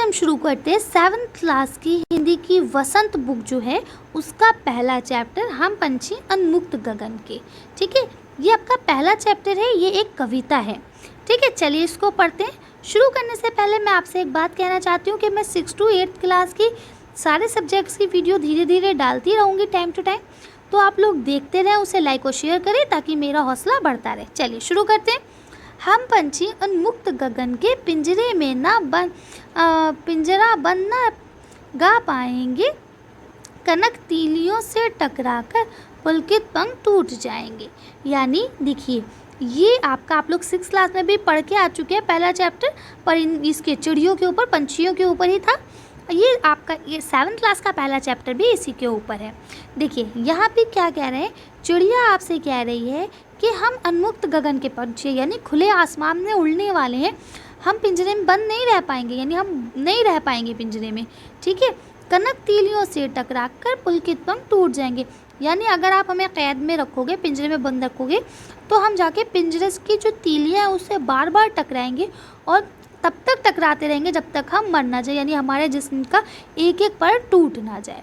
हम शुरू करते हैं 7th क्लास की हिंदी की वसंत बुक जो है उसका पहला चैप्टर हम पंछी उन्मुक्त गगन के। ठीक है, ये आपका पहला चैप्टर है, ये एक कविता है। ठीक है, चलिए इसको पढ़ते हैं। शुरू करने से पहले मैं आपसे एक बात कहना चाहती हूँ कि मैं 6 to 8th क्लास की सारे सब्जेक्ट्स की वीडियो धीरे धीरे डालती रहूँगी टाइम टू टाइम, तो आप लोग देखते रहें, उसे लाइक और शेयर करें ताकि मेरा हौसला बढ़ता रहे। चलिए शुरू करते हैं। हम पंछी उन्मुक्त गगन के पिंजरे में पिंजरा बंद न गा पाएंगे, कनक तीलियों से टकराकर पुलकित पंख टूट जाएंगे। यानी देखिए, ये आप लोग 6th क्लास में भी पढ़ के आ चुके हैं पहला चैप्टर, पर इसके चिड़ियों के ऊपर, पंछियों के ऊपर ही था। ये आपका 7th क्लास का पहला चैप्टर भी इसी के ऊपर है। देखिए यहाँ पे क्या कह रहे हैं, चिड़िया आपसे कह रही है कि हम उन्मुक्त गगन के पंछी यानी खुले आसमान में उड़ने वाले हैं, हम पिंजरे में बंद नहीं रह पाएंगे, यानी हम नहीं रह पाएंगे पिंजरे में। ठीक है, कनक तीलियों से टकराकर पुलकित पंख टूट जाएंगे, यानी अगर आप हमें कैद में रखोगे, पिंजरे में बंद रखोगे, तो हम जाके पिंजरे की जो तीलियाँ हैं उससे बार बार टकराएंगे और तब तक टकराते रहेंगे जब तक हम मर ना जाए, यानी हमारे जिस्म का एक एक पर टूट ना जाए।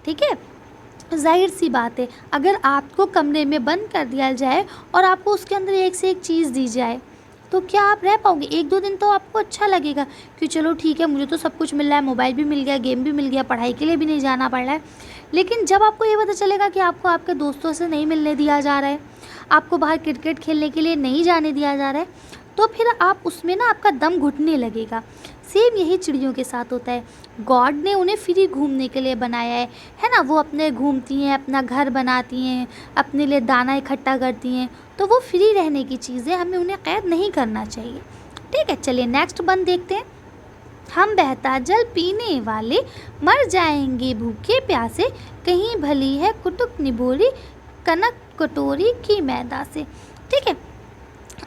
ठीक है, जाहिर सी बात है, अगर आपको कमरे में बंद कर दिया जाए और आपको उसके अंदर एक से एक चीज़ दी जाए तो क्या आप रह पाओगे? 1-2 दिन तो आपको अच्छा लगेगा कि चलो ठीक है, मुझे तो सब कुछ मिल रहा है, मोबाइल भी मिल गया, गेम भी मिल गया, पढ़ाई के लिए भी नहीं जाना पड़ रहा है। लेकिन जब आपको ये पता चलेगा कि आपको आपके दोस्तों से नहीं मिलने दिया जा रहा है, आपको बाहर क्रिकेट खेलने के लिए नहीं जाने दिया जा रहा है, तो फिर आप उसमें ना आपका दम घुटने लगेगा। सेम यही चिड़ियों के साथ होता है। गॉड ने उन्हें फ्री घूमने के लिए बनाया है ना, वो अपने घूमती हैं, अपना घर बनाती हैं, अपने लिए दाना इकट्ठा करती हैं, तो वो फ्री रहने की चीज़ें, हमें उन्हें कैद नहीं करना चाहिए। ठीक है, चलिए नेक्स्ट बंद देखते हैं। हम बहता जल पीने वाले मर जाएंगे भूखे प्यासे, कहीं भली है कुटुक निबोरी कनक कटोरी की मैदा से। ठीक है,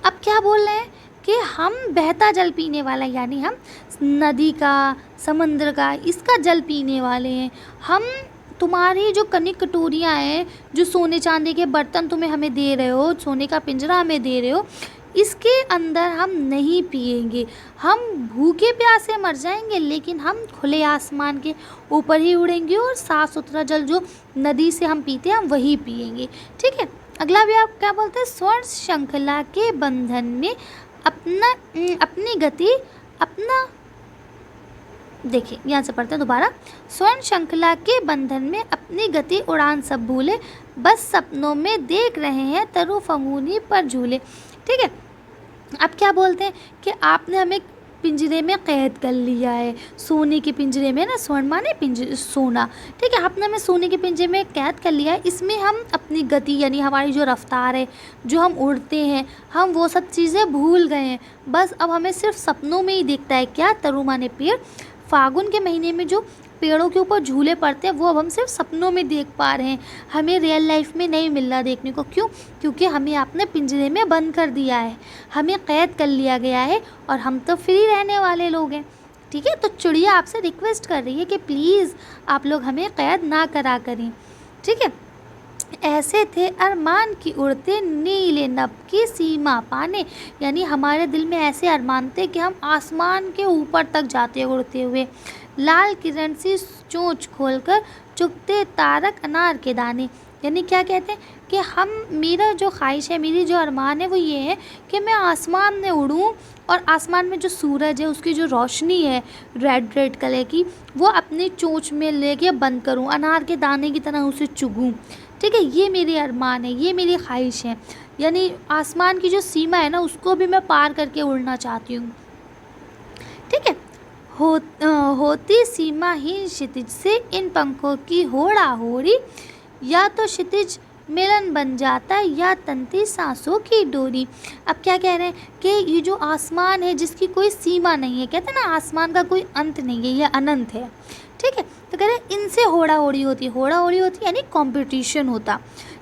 अब क्या बोल रहे हैं कि हम बहता जल पीने वाला, यानी हम नदी का, समंदर का, इसका जल पीने वाले हैं। हम तुम्हारी जो कनिक कटोरियाँ हैं, जो सोने चांदी के बर्तन तुम्हें हमें दे रहे हो, सोने का पिंजरा हमें दे रहे हो, इसके अंदर हम नहीं पिएंगे। हम भूखे प्यासे मर जाएंगे, लेकिन हम खुले आसमान के ऊपर ही उड़ेंगे और साफ़ सुथरा जल जो नदी से हम पीते हैं हम वही पिएंगे। ठीक है, अगला भी आप क्या बोलते हैं, स्वर्ण श्रृंखला के बंधन में अपनी गति अपना, देखिए यहाँ से पढ़ते हैं दोबारा। स्वर्ण श्रृंखला के बंधन में अपनी गति उड़ान सब भूले, बस सपनों में देख रहे हैं तरु फंगूनी पर झूले। ठीक है, अब क्या बोलते हैं कि आपने हमें पिंजरे में कैद कर लिया है, सोने के पिंजरे में ना, स्वर्ण माने पिंजरे सोना। ठीक है, आपने हमें सोने के पिंजरे में कैद कर लिया है, इसमें हम अपनी गति यानी हमारी जो रफ्तार है, जो हम उड़ते हैं, हम वो सब चीज़ें भूल गए हैं। बस अब हमें सिर्फ सपनों में ही दिखता है। क्या? तरु माने पेड़, फागुन के महीने में जो पेड़ों के ऊपर झूले पड़ते हैं वो अब हम सिर्फ सपनों में देख पा रहे हैं, हमें रियल लाइफ में नहीं मिल रहा देखने को। क्यों? क्योंकि हमें आपने पिंजरे में बंद कर दिया है, हमें कैद कर लिया गया है और हम तो फ्री रहने वाले लोग हैं। ठीक है, तो चिड़िया आपसे रिक्वेस्ट कर रही है कि प्लीज़ आप लोग हमें कैद ना करा करें। ठीक है, ऐसे थे अरमान की उड़ते नीले नभ की सीमा पाने, यानी हमारे दिल में ऐसे अरमान थे कि हम आसमान के ऊपर तक जाते उड़ते हुए, लाल किरण सी चोंच खोलकर चुगते तारक अनार के दाने। यानी क्या कहते हैं कि हम, मेरा जो ख्वाहिश है, मेरी जो अरमान है वो ये है कि मैं आसमान में उड़ूं और आसमान में जो सूरज है उसकी जो रोशनी है रेड रेड कलर की, वो अपनी चोंच में लेके बंद करूं, अनार के दाने की तरह उसे चुगूं। ठीक है, ये मेरी अरमान है, ये मेरी ख्वाहिश है, यानी आसमान की जो सीमा है ना उसको भी मैं पार करके उड़ना चाहती हूँ। ठीक है, होती सीमाहीन क्षितिज से इन पंखों की होड़ा होड़ी, या तो क्षितिज मिलन बन जाता है या तंती सांसों की डोरी। अब क्या कह रहे हैं कि ये जो आसमान है जिसकी कोई सीमा नहीं है, कहते हैं ना आसमान का कोई अंत नहीं है, ये अनंत है। ठीक है, तो कह रहे हैं इनसे होड़ा होड़ी होती है, होड़ा होड़ी होती है यानी कंपटीशन होता।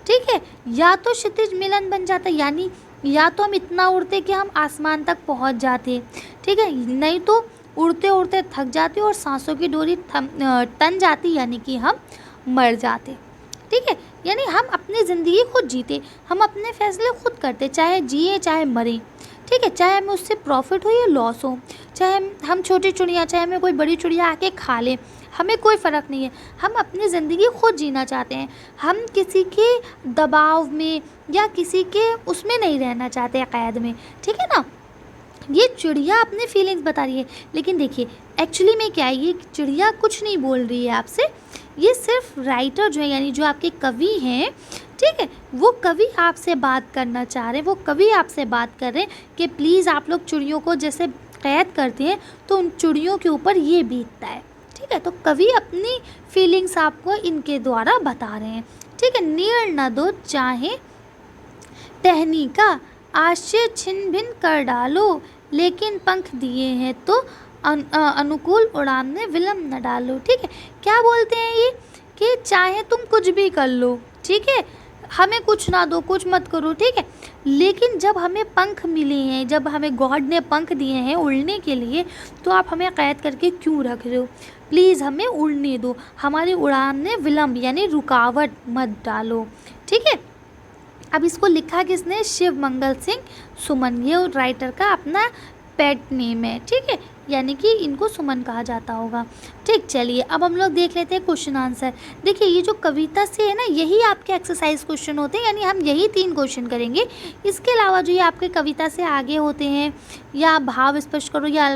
ठीक है, या तो क्षितिज मिलन बन जाता, यानी या तो हम इतना उड़ते कि हम आसमान तक पहुंच जाते। ठीक है, नहीं तो उड़ते उड़ते थक जाते और सांसों की डोरी तन जाती, यानी कि हम मर जाते। ठीक है, यानी हम अपनी ज़िंदगी खुद जीते, हम अपने फैसले खुद करते, चाहे जिए चाहे मरें। ठीक है, चाहे हमें उससे प्रॉफिट हो या लॉस हो, चाहे हम छोटी चिड़िया, चाहे हमें कोई बड़ी चिड़िया आके खा ले, हमें कोई फ़र्क नहीं है। हम अपनी ज़िंदगी खुद जीना चाहते हैं, हम किसी के दबाव में या किसी के उसमें नहीं रहना चाहते कैद में, ठीक है ना। ये चिड़िया अपने फीलिंग्स बता रही है, लेकिन देखिए एक्चुअली में क्या है, ये चिड़िया कुछ नहीं बोल रही है आपसे, ये सिर्फ राइटर जो है यानी जो आपके कवि हैं, ठीक है, वो कवि आपसे बात करना चाह रहे हैं, वो कवि आपसे बात कर रहे हैं कि प्लीज़ आप लोग चिड़ियों को जैसे कैद करते हैं तो उन चिड़ियों के ऊपर ये बीतता है, ठीक है। तो कवि अपनी फीलिंग्स आपको इनके द्वारा बता रहे हैं, ठीक है। नीड़ न दो चाहे टहनी का, आश्चर्य छिन भिन कर डालो, लेकिन पंख दिए हैं तो अनुकूल उड़ान में विलम्ब न डालो, ठीक है। क्या बोलते हैं ये कि चाहे तुम कुछ भी कर लो, ठीक है, हमें कुछ ना दो, कुछ मत करो, ठीक है, लेकिन जब हमें पंख मिले हैं, जब हमें गॉड ने पंख दिए हैं उड़ने के लिए, तो आप हमें कैद करके क्यों रख रहे हो, प्लीज़ हमें उड़ने दो, हमारी उड़ान में विलम्ब यानी रुकावट मत डालो, ठीक है। अब इसको लिखा किसने, शिव मंगल सिंह सुमन, ये राइटर का अपना पेट नेम है, ठीक है, यानी कि इनको सुमन कहा जाता होगा, ठीक। चलिए अब हम लोग देख लेते हैं क्वेश्चन आंसर। देखिए ये जो कविता से है ना, यही आपके एक्सरसाइज क्वेश्चन होते हैं, यानी हम यही 3 क्वेश्चन करेंगे। इसके अलावा जो ये आपके कविता से आगे होते हैं, या भाव स्पष्ट करो, या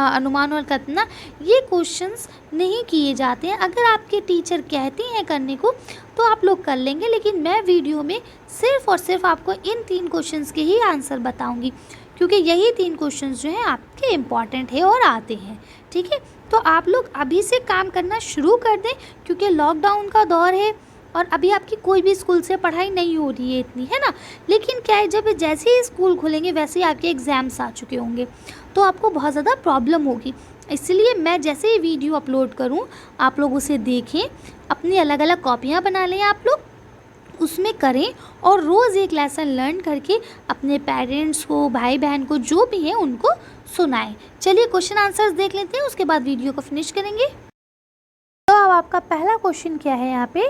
अनुमान और कल्पना, ये क्वेश्चंस नहीं किए जाते हैं। अगर आपके टीचर कहते हैं करने को तो आप लोग कर लेंगे, लेकिन मैं वीडियो में सिर्फ और सिर्फ आपको इन 3 क्वेश्चंस के ही आंसर बताऊँगी, क्योंकि यही 3 क्वेश्चंस जो हैं आपके इम्पॉर्टेंट है और आते हैं, ठीक है। तो आप लोग अभी से काम करना शुरू कर दें, क्योंकि लॉकडाउन का दौर है और अभी आपकी कोई भी स्कूल से पढ़ाई नहीं हो रही है इतनी, है ना। लेकिन क्या है, जब जैसे ही स्कूल खुलेंगे वैसे ही आपके एग्ज़ाम्स आ चुके होंगे, तो आपको बहुत ज़्यादा प्रॉब्लम होगी। इसलिए मैं जैसे ही वीडियो अपलोड करूँ आप लोग उसे देखें, अपनी अलग अलग कॉपियाँ बना लें आप लोग, उसमें करें, और रोज़ एक लेसन लर्न करके अपने पेरेंट्स को, भाई बहन को, जो भी है उनको सुनाएं। चलिए क्वेश्चन आंसर्स देख लेते हैं, उसके बाद वीडियो को फिनिश करेंगे। तो अब आपका पहला क्वेश्चन क्या है, यहाँ पे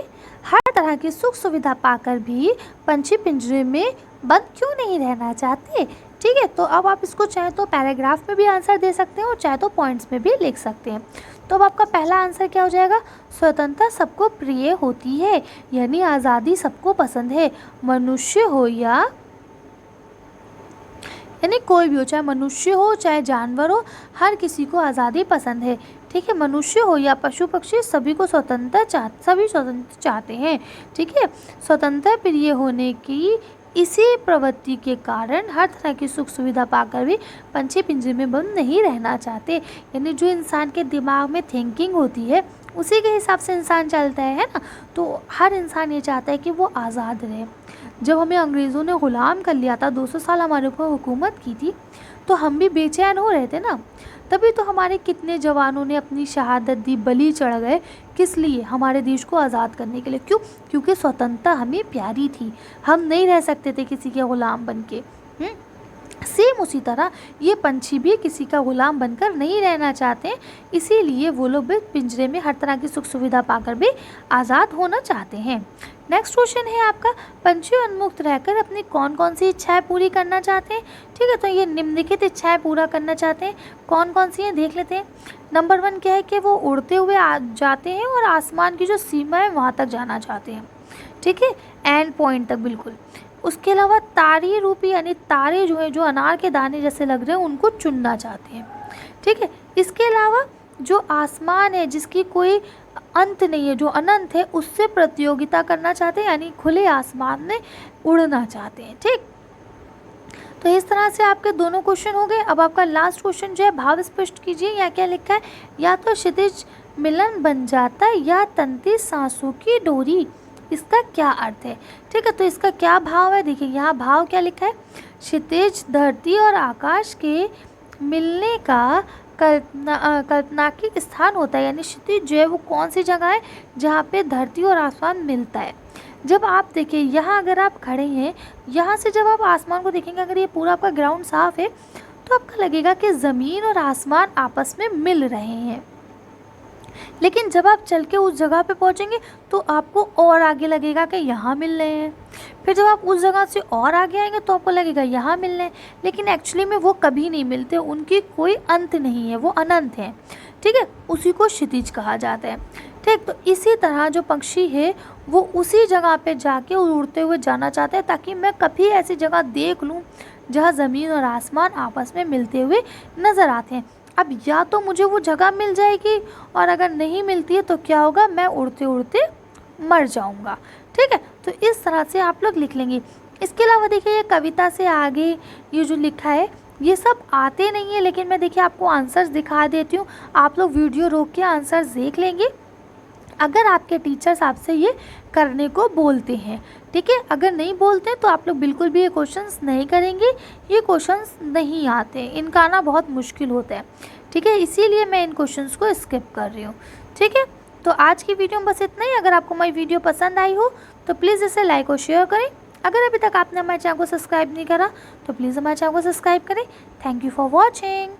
हर तरह की सुख सुविधा पाकर भी पंछी पिंजरे में बंद क्यों नहीं रहना चाहते, ठीक है। तो अब आप इसको चाहे तो पैराग्राफ में भी आंसर दे सकते हैं और चाहे तो पॉइंट्स में भी लिख सकते हैं। तो अब आपका पहला आंसर क्या हो जाएगा, स्वतंत्रता सबको प्रिय होती है, यानी आज़ादी सबको पसंद है, मनुष्य हो यानी कोई भी हो, चाहे मनुष्य हो चाहे जानवर हो, हर किसी को आज़ादी पसंद है, ठीक है। मनुष्य हो या पशु पक्षी, सभी स्वतंत्रता चाहते हैं, ठीक है। स्वतंत्रता प्रिय होने की इसी प्रवृत्ति के कारण हर तरह की सुख सुविधा पाकर भी पंछी पिंजरे में बंद नहीं रहना चाहते, यानी जो इंसान के दिमाग में थिंकिंग होती है उसी के हिसाब से इंसान चलता है ना। तो हर इंसान ये चाहता है कि वो आज़ाद रहे। जब हमें अंग्रेज़ों ने ग़ुलाम कर लिया था, 200 साल हमारे ऊपर हुकूमत की थी, तो हम भी बेचैन हो रहे थे ना। तभी तो हमारे कितने जवानों ने अपनी शहादत दी, बलि चढ़ गए, किस लिए, हमारे देश को आज़ाद करने के लिए। क्यों, क्योंकि स्वतंत्रता हमें प्यारी थी, हम नहीं रह सकते थे किसी के ग़ुलाम बन के। सेम उसी तरह ये पंछी भी किसी का ग़ुलाम बनकर नहीं रहना चाहते, इसीलिए वो लोग भी पिंजरे में हर तरह की सुख सुविधा पाकर भी आज़ाद होना चाहते हैं। नेक्स्ट क्वेश्चन है आपका, पंछी उन्मुक्त रहकर अपनी कौन कौन सी इच्छाएं पूरी करना चाहते हैं, ठीक है। तो ये निम्नलिखित इच्छाएं पूरा करना चाहते हैं, कौन कौन सी हैं देख लेते हैं। नंबर 1 क्या है कि वो उड़ते हुए जाते हैं और आसमान की जो सीमा है वहाँ तक जाना चाहते हैं, ठीक है, एंड पॉइंट तक बिल्कुल। उसके अलावा तारे रूपी यानी तारे जो हैं, जो अनार के दाने जैसे लग रहे हैं, उनको चुनना चाहते हैं, ठीक है। इसके अलावा जो आसमान है जिसकी कोई अंत नहीं है, जो अनंत है, उससे प्रतियोगिता करना चाहते हैं, यानी खुले आसमान में उड़ना चाहते हैं, ठीक। तो इस तरह से आपके दोनों क्वेश्चन हो गए। अब आपका लास्ट क्वेश्चन जो है, भाव स्पष्ट कीजिए। या क्या लिखा है, या तो क्षितिज मिलन बन जाता या तंती सांसों की डोरी, इसका क्या अर्थ है, ठीक है। तो इसका क्या भाव है, देखिए यहाँ भाव क्या लिखा है, क्षितिज धरती और आकाश के मिलने का कल्पनाकीय स्थान होता है, यानी क्षितिज जो है वो कौन सी जगह है जहाँ पे धरती और आसमान मिलता है। जब आप देखिए यहाँ अगर आप खड़े हैं, यहाँ से जब आप आसमान को देखेंगे, अगर ये पूरा आपका ग्राउंड साफ है तो आपको लगेगा कि ज़मीन और आसमान आपस में मिल रहे हैं। लेकिन जब आप चल के उस जगह पे पहुँचेंगे तो आपको और आगे लगेगा कि यहाँ मिल रहे हैं। फिर जब आप उस जगह से और आगे आएंगे तो आपको लगेगा यहाँ मिलने हैं, लेकिन एक्चुअली में वो कभी नहीं मिलते, उनकी कोई अंत नहीं है, वो अनंत हैं। ठीक है, उसी को क्षितिज कहा जाता है। ठीक, तो इसी तरह जो पक्षी है वो उसी जगह पे जाके उड़ते हुए जाना चाहते हैं, ताकि मैं कभी ऐसी जगह देख लूँ जहाँ ज़मीन और आसमान आपस में मिलते हुए नज़र आते हैं। अब या तो मुझे वो जगह मिल जाएगी, और अगर नहीं मिलती है तो क्या होगा, मैं उड़ते उड़ते मर जाऊंगा। ठीक है, तो इस तरह से आप लोग लिख लेंगे। इसके अलावा देखिए, ये कविता से आगे ये जो लिखा है ये सब आते नहीं है, लेकिन मैं देखिए आपको आंसर्स दिखा देती हूँ, आप लोग वीडियो रोक के आंसर्स देख लेंगे अगर आपके टीचर्स आपसे ये करने को बोलते हैं। ठीक है, अगर नहीं बोलते तो आप लोग बिल्कुल भी ये क्वेश्चंस नहीं करेंगे, ये क्वेश्चंस नहीं आते, इनका आना बहुत मुश्किल होता है। ठीक है, इसीलिए मैं इन क्वेश्चंस को स्किप कर रही हूँ। ठीक है, तो आज की वीडियो में बस इतना ही। अगर आपको हमारी वीडियो पसंद आई हो तो प्लीज़ इसे लाइक और शेयर करें। अगर अभी तक आपने हमारे चैनल को सब्सक्राइब नहीं करा तो प्लीज़ हमारे चैनल को सब्सक्राइब करें। Thank you for watching.